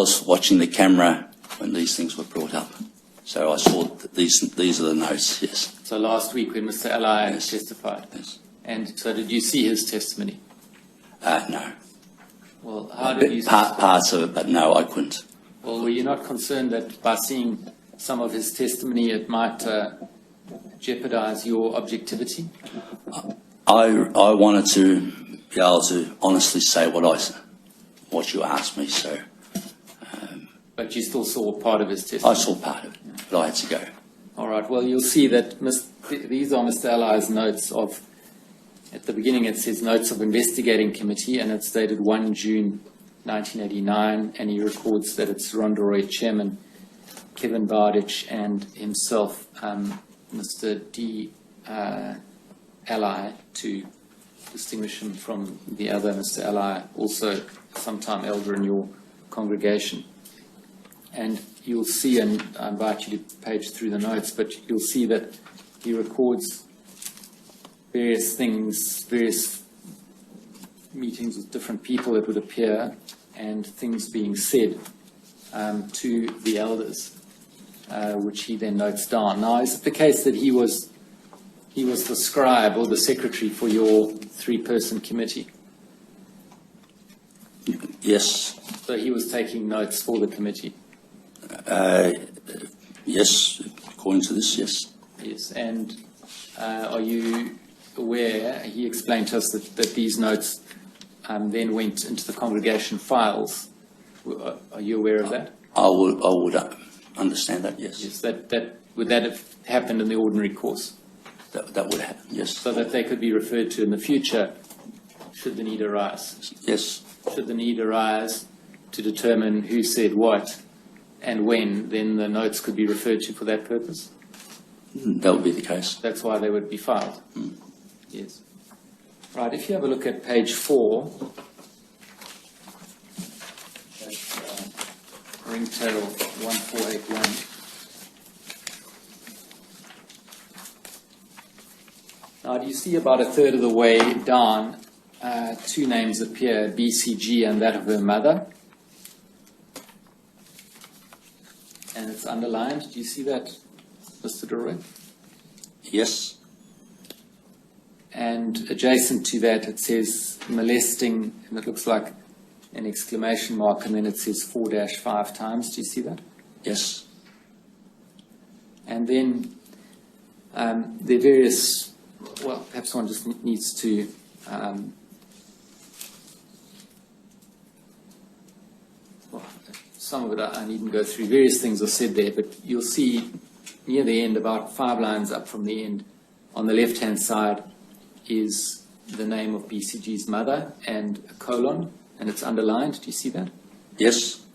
was watching the camera when these things were brought up. So I saw that these are the notes, yes. So last week when Mr. Ally Yes. testified? Yes. And so did you see his testimony? No. Well, how did you... Parts of it, but no, I couldn't. Well, were you not concerned that by seeing some of his testimony it might jeopardize your objectivity? I wanted to be able to honestly say what you asked me, so... But you still saw part of his testimony? I saw part of it, but I had to go. All right. Well, you'll see that these are Mr. Ally's notes of, at the beginning it says Notes of Investigating Committee, and it's dated 1 June 1989, and he records that it's Ronderoy Chairman, Kevin Bardich, and himself, Mr. D. Ally, to distinguish him from the other Mr. Ally, also sometime elder in your congregation. And you'll see, and I invite you to page through the notes, but you'll see that he records various things, various meetings with different people, it would appear, and things being said to the elders, which he then notes down. Now, is it the case that he was the scribe or the secretary for your three-person committee? Yes. So he was taking notes for the committee? Yes, according to this, yes. Yes, and are you aware, he explained to us that these notes then went into the congregation files. Are you aware of that? I would understand that, yes. Yes, would that have happened in the ordinary course? That would happen, yes. So that they could be referred to in the future, should the need arise? Yes. Should the need arise to determine who said what and when, then the notes could be referred to for that purpose? That would be the case. That's why they would be filed? Mm. Yes. Right, if you have a look at page 4, that's ringtail 1481. Now, do you see about a third of the way down, two names appear, BCG and that of her mother? And it's underlined. Do you see that, Mr. Doroy? Yes. And adjacent to that, it says molesting, and it looks like an exclamation mark, and then it says 4-5 times. Do you see that? Yes. And then there are various, well, perhaps one just needs to some of it I needn't go through. Various things are said there, but you'll see near the end, about 5 lines up from the end, on the left-hand side is the name of BCG's mother and a colon, and it's underlined. Do you see that? Yes.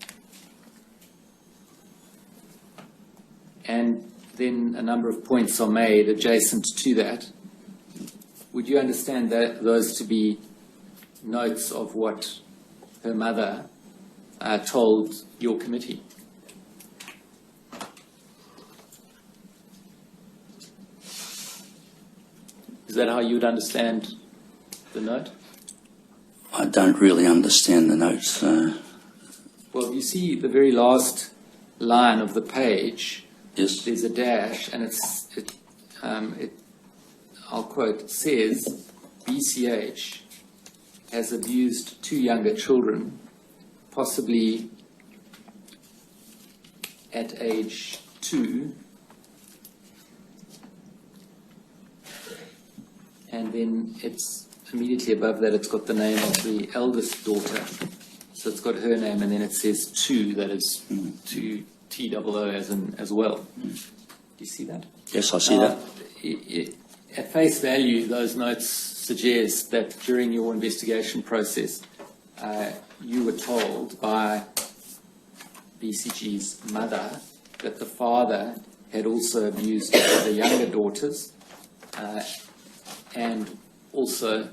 And then a number of points are made adjacent to that. Would you understand that those to be notes of what her mother told your committee? Is that how you would understand the note? I don't really understand the notes. Well, you see the very last line of the page. Yes. There's a dash, and I'll quote, it says, BCH has abused 2 younger children, possibly at age 2, and then it's immediately above that, it's got the name of the eldest daughter. So it's got her name, and then it says 2, that is 2 T-O-O as well. Do you see that? Yes, I see that. At face value, those notes suggest that during your investigation process, you were told by BCG's mother that the father had also abused the younger daughters and also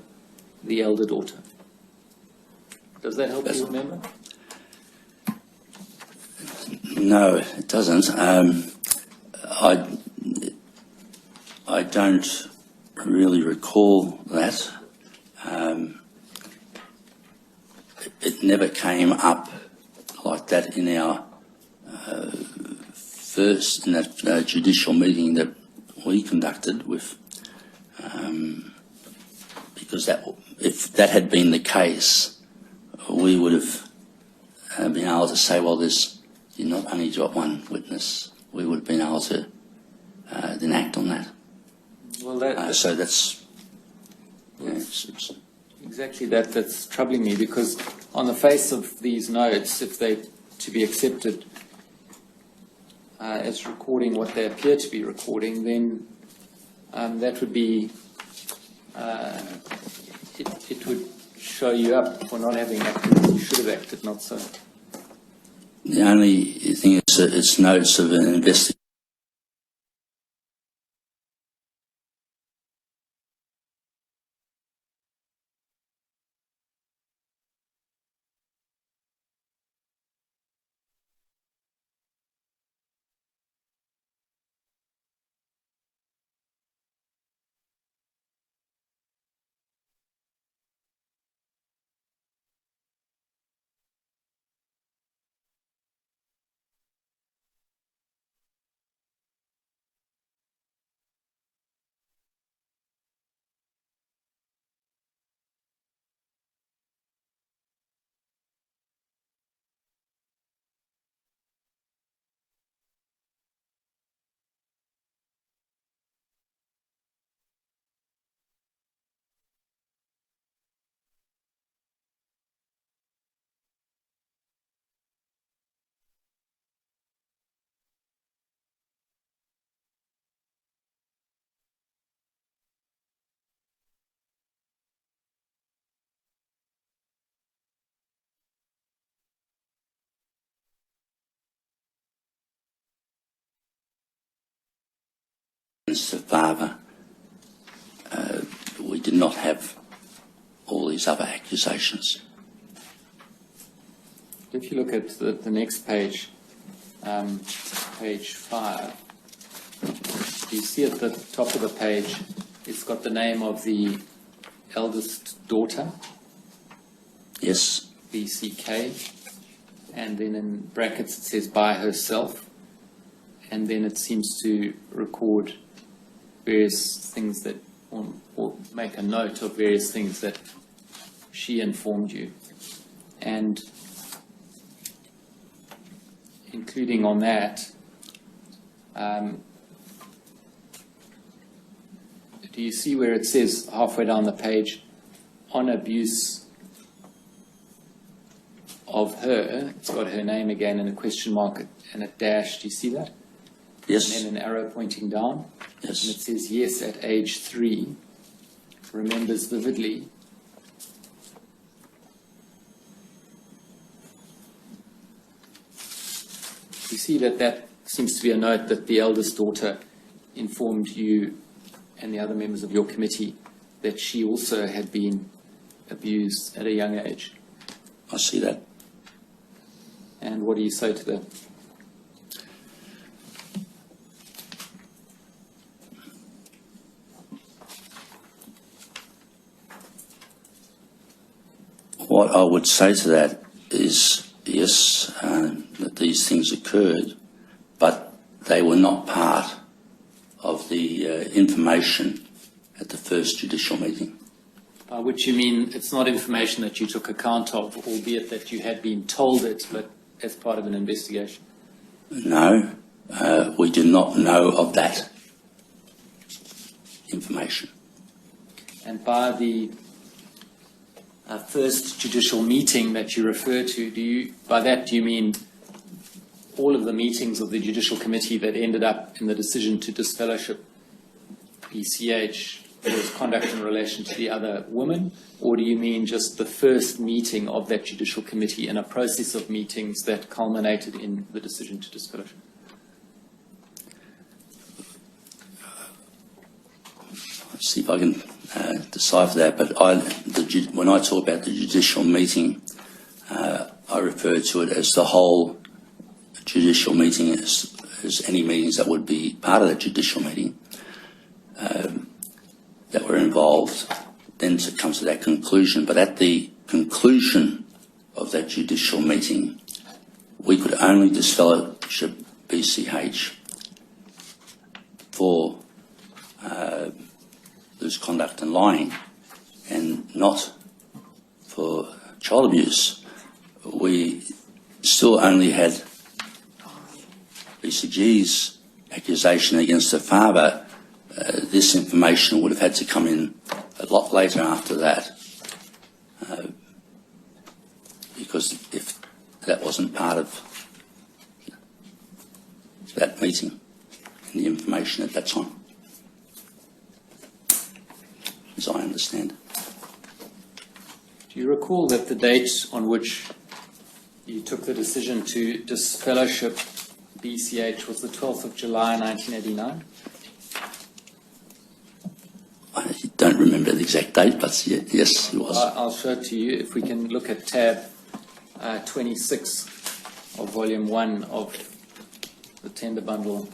the elder daughter. Does that help you remember? No, it doesn't. I don't really recall that. It never came up like that in our in that judicial meeting that we conducted with, because if that had been the case, we would have been able to say, well, you not only got one witness, we would have been able to then act on that. Well, so that's exactly that's troubling me, because on the face of these notes, if they to be accepted as recording what they appear to be recording, then that would be it would show you up for not having acted. You should have acted, not so. The only thing is that it's notes of an investigation. The father, we did not have all these other accusations. If you look at the next page, page 5, you see at the top of the page, it's got the name of the eldest daughter. Yes. BCK, and then in brackets it says by herself, and then it seems to record various things that, or make a note of various things that she informed you, and including on that, do you see where it says halfway down the page, on abuse of her? It's got her name again and a question mark and a dash. Do you see that? Yes. And then an arrow pointing down. Yes. And it says, yes, at age 3, remembers vividly. You see that seems to be a note that the eldest daughter informed you and the other members of your committee that she also had been abused at a young age. I see that. And what do you say to that? What I would say to that is, yes, that these things occurred, but they were not part of the information at the first judicial meeting. By which you mean it's not information that you took account of, albeit that you had been told it, but as part of an investigation? No, we did not know of that information. And by the first judicial meeting that you refer to, by that do you mean all of the meetings of the judicial committee that ended up in the decision to disfellowship PCH? There was conduct in relation to the other women, or do you mean just the first meeting of that judicial committee in a process of meetings that culminated in the decision to disfellowship? Let's see if I can decipher that, but when I talk about the judicial meeting, I refer to it as the whole judicial meeting, as any meetings that would be part of the judicial meeting that were involved, then it comes to that conclusion. But at the conclusion of that judicial meeting, we could only disfellowship BCH for loose conduct and lying, and not for child abuse. We still only had BCG's accusation against the father. This information would have had to come in a lot later after that, because if that wasn't part of that meeting and the information at that time, as I understand. Do you recall that the date on which you took the decision to disfellowship BCH was the 12th of July 1989? I don't remember the exact date, but yes, it was. I'll show it to you. If we can look at tab 26 of volume 1 of the tender bundle.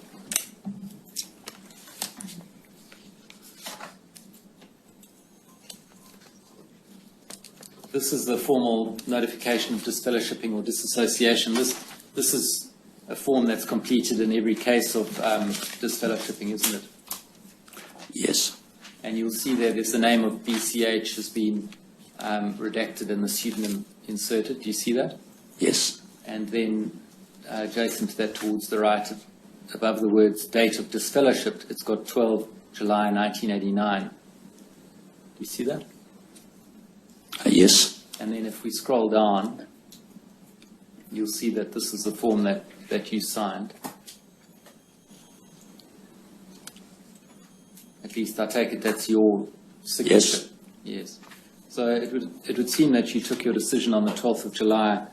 This is the formal notification of disfellowshipping or disassociation. This is a form that's completed in every case of disfellowshipping, isn't it? Yes. And you'll see there there's the name of BCH has been redacted and the pseudonym inserted. Do you see that? Yes. And then adjacent to that towards the right, above the words date of disfellowship, it's got 12 July 1989. Do you see that? Yes. And then if we scroll down, you'll see that this is the form that you signed. At least I take it that's your signature. Yes. Yes. So it would seem that you took your decision on the 12th of July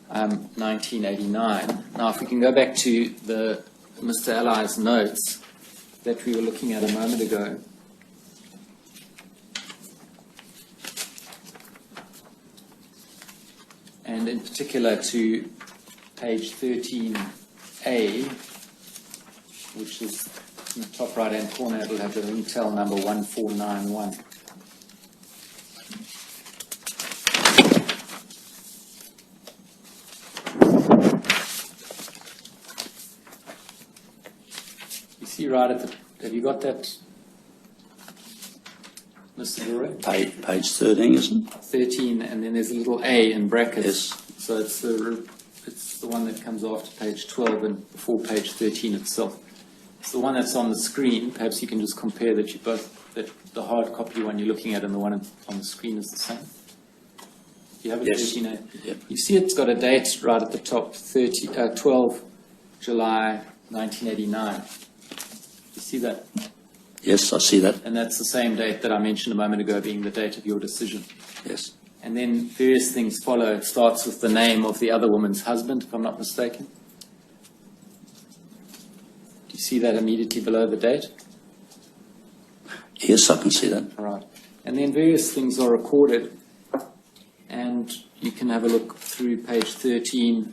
1989. Now, if we can go back to Mr. Alli's notes that we were looking at a moment ago. And in particular to page 13A, which is in the top right-hand corner, it'll have the ringtail number 1491. You see right at the, have you got that, Mr. Dure? Page 13, isn't it? 13, and then there's a little A in brackets. Yes. So it's the one that comes after page 12 and before page 13 itself. It's the one that's on the screen. Perhaps you can just compare that that the hard copy one you're looking at and the one on the screen is the same. You have it, Yes. 13A. Yep. You see it's got a date right at the top, 12 July 1989. You see that? Yes, I see that. And that's the same date that I mentioned a moment ago being the date of your decision. Yes. And then various things follow. It starts with the name of the other woman's husband, if I'm not mistaken. Do you see that immediately below the date? Yes, I can see that. All right. And then various things are recorded. And you can have a look through page 13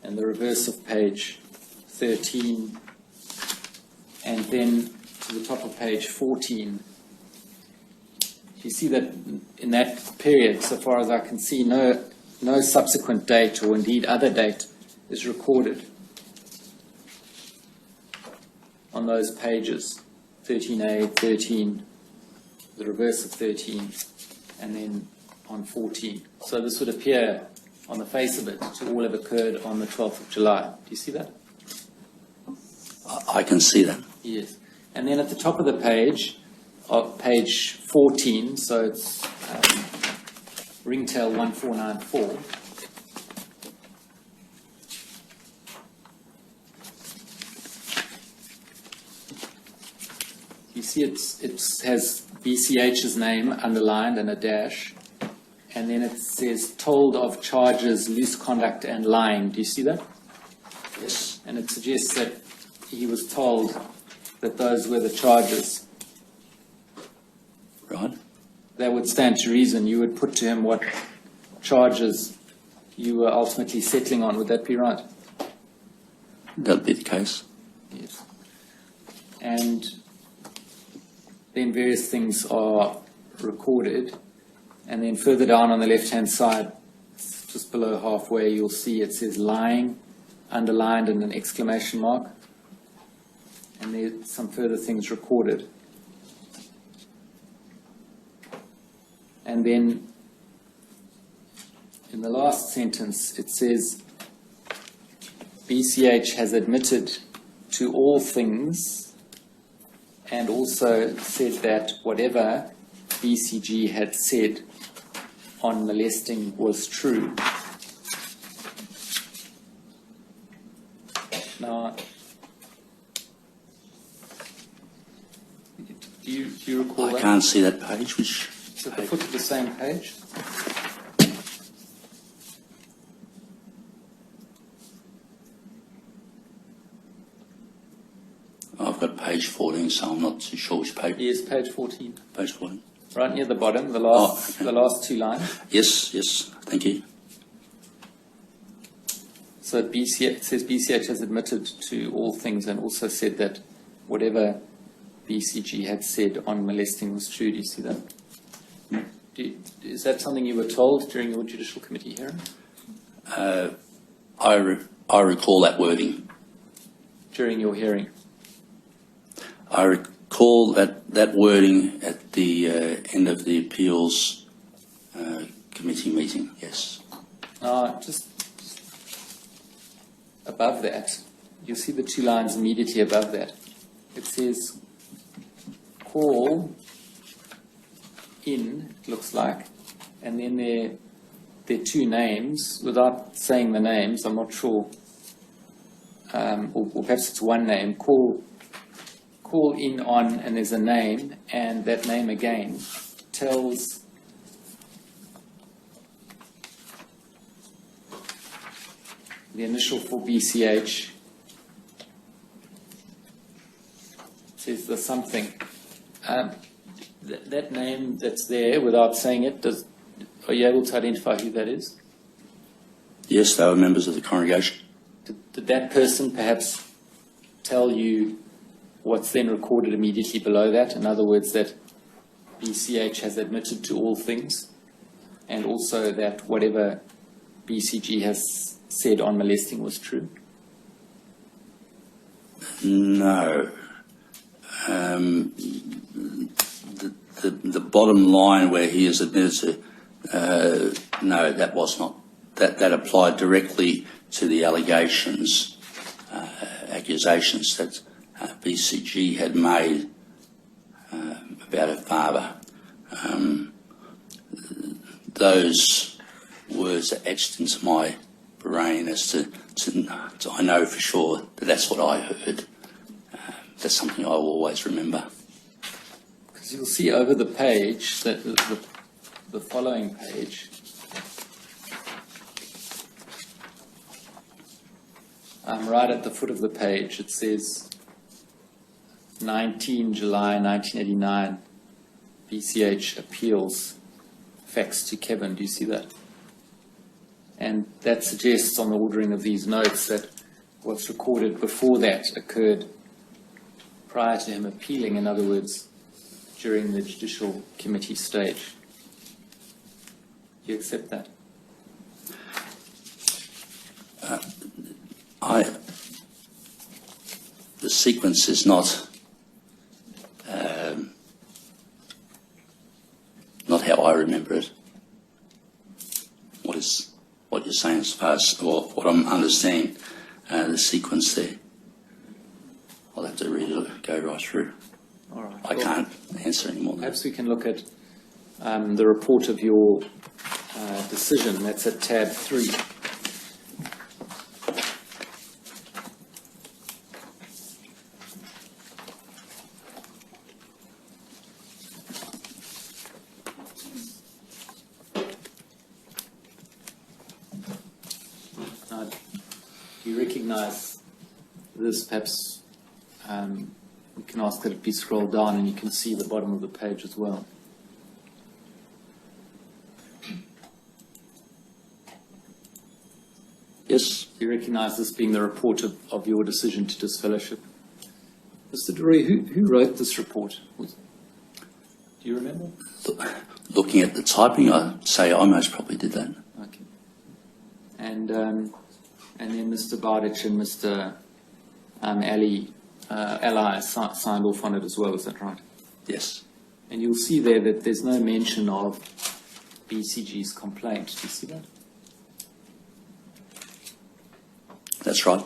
and the reverse of page 13. And then to the top of page 14. You see that in that period, so far as I can see, no subsequent date or indeed other date is recorded on those pages, 13A, 13, the reverse of 13, and then on 14. So this would appear on the face of it to all have occurred on the 12th of July. Do you see that? I can see that. Yes. And then at the top of the page, page 14, so it's ringtail 1494. You see it has BCH's name underlined and a dash, and then it says told of charges, loose conduct and lying. Do you see that? Yes. And it suggests that he was told that those were the charges. Right. That would stand to reason. You would put to him what charges you were ultimately settling on. Would that be right? That'd be the case. Yes. And then various things are recorded. And then further down on the left-hand side, just below halfway, you'll see it says lying, underlined and an exclamation mark. And there's some further things recorded. And then in the last sentence, it says, BCH has admitted to all things and also said that whatever BCG had said on molesting was true. Now, do you recall that? I can't see that page. Which It's at the foot of the same page. I've got page 14, so I'm not too sure which page. Yes, page 14. Page 14. Right near the bottom, the last, okay. the last two lines. Yes, yes. Thank you. So BCH, it says BCH has admitted to all things and also said that whatever BCG had said on molesting was true. Do you see that? Is that something you were told during your Judicial Committee hearing? I recall that wording. During your hearing? I recall that wording at the end of the appeals committee meeting, yes. Just above that, you'll see the two lines immediately above that. It says, call in, it looks like, and then there are two names. Without saying the names, I'm not sure, or perhaps it's one name, call in on, and there's a name, and that name again tells the initial for BCH, says the something. That name that's there, without saying it, are you able to identify who that is? Yes, they were members of the congregation. Did that person perhaps tell you what's then recorded immediately below that? In other words, that BCH has admitted to all things, and also that whatever BCG has said on molesting was true? No. The bottom line where he is admitted to, no, that was not. That applied directly to the allegations, accusations that BCG had made about her father. Those words are etched into my brain as to I know for sure that that's what I heard. That's something I will always remember. Because you'll see over the page, the following page, right at the foot of the page, it says 19 July 1989, BCH appeals fax to Kevin. Do you see that? And that suggests on the ordering of these notes that what's recorded before that occurred prior to him appealing, in other words, during the Judicial Committee stage. Do you accept that? The sequence is not how I remember it. What you're saying as far as what I'm understanding, the sequence there. I'll have to read it, go right through. All right. I can't answer any more. Perhaps we can look at the report of your decision. That's at tab 3. Now, do you recognize this? Perhaps we can ask that it be scrolled down and you can see the bottom of the page as well. Yes. Do you recognize this being the report of your decision to disfellowship? Mr. DeRoy, who wrote this report? Do you remember? Looking at the typing, I'd say I most probably did that. Okay. and then Mr. Bardich and Mr. Ali signed off on it as well. Is that right? Yes. And you'll see there that there's no mention of BCG's complaint. Do you see that? That's right.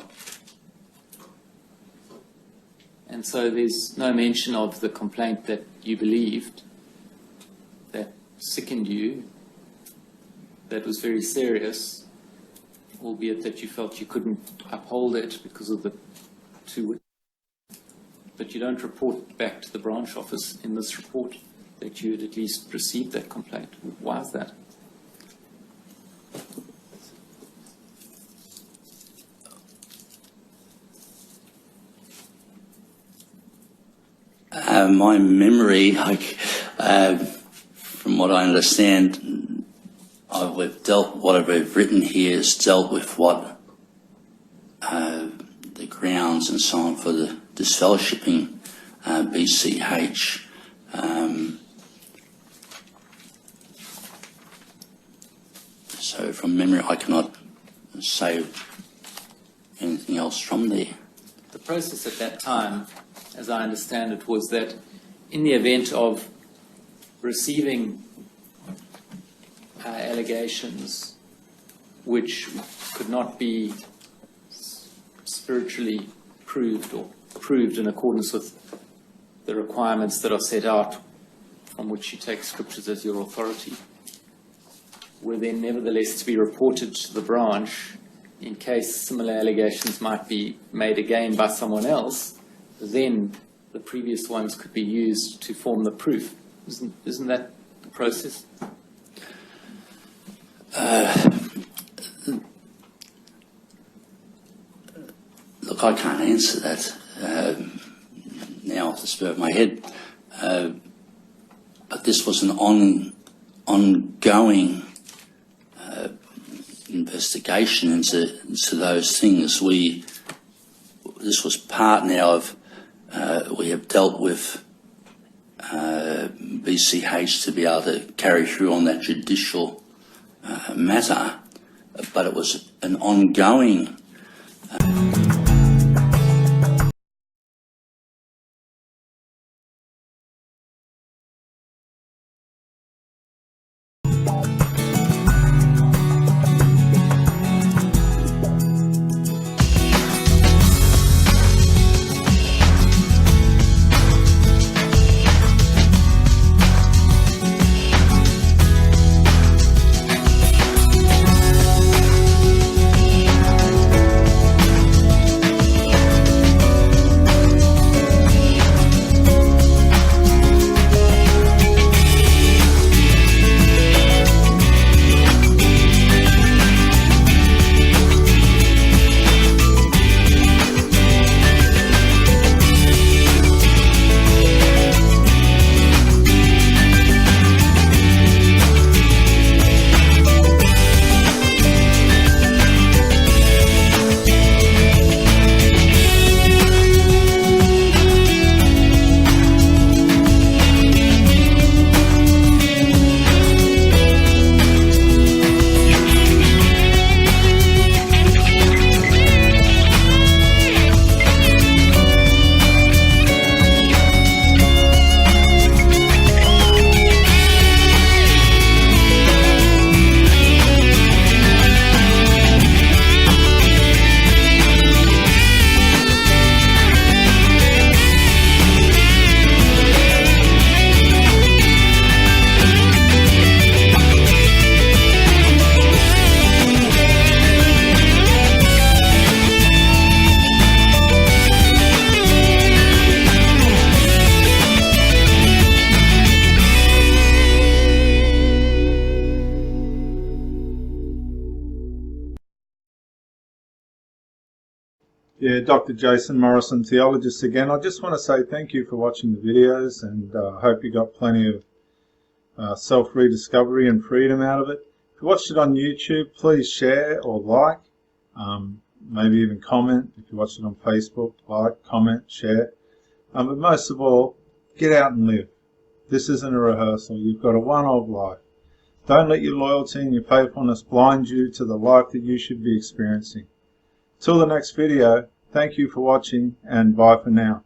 And so there's no mention of the complaint that you believed, that sickened you, that was very serious, albeit that you felt you couldn't uphold it because of the two witnesses. But you don't report back to the branch office in this report that you had at least received that complaint. Why is that? My memory, from what I understand, what I've written here has dealt with what the grounds and so on for the disfellowshipping BCH. So from memory, I cannot say anything else from there. The process at that time, as I understand it, was that in the event of receiving allegations which could not be spiritually proved or proved in accordance with the requirements that are set out, from which you take scriptures as your authority, were then nevertheless to be reported to the branch in case similar allegations might be made again by someone else, then the previous ones could be used to form the proof. Isn't that the process? Look, I can't answer that now off the spur of my head. But this was an ongoing investigation into those things. This was part now of, we have dealt with BCH to be able to carry through on that judicial matter, but it was an ongoing Yeah, Dr. Jason Morrison, theologist again. I just want to say thank you for watching the videos, and I hope you got plenty of self-rediscovery and freedom out of it. If you watched it on YouTube, please share or like, maybe even comment. If you watched it on Facebook, like, comment, share. But most of all, get out and live. This isn't a rehearsal. You've got a one-off life. Don't let your loyalty and your faithfulness blind you to the life that you should be experiencing. Till the next video, thank you for watching, and bye for now.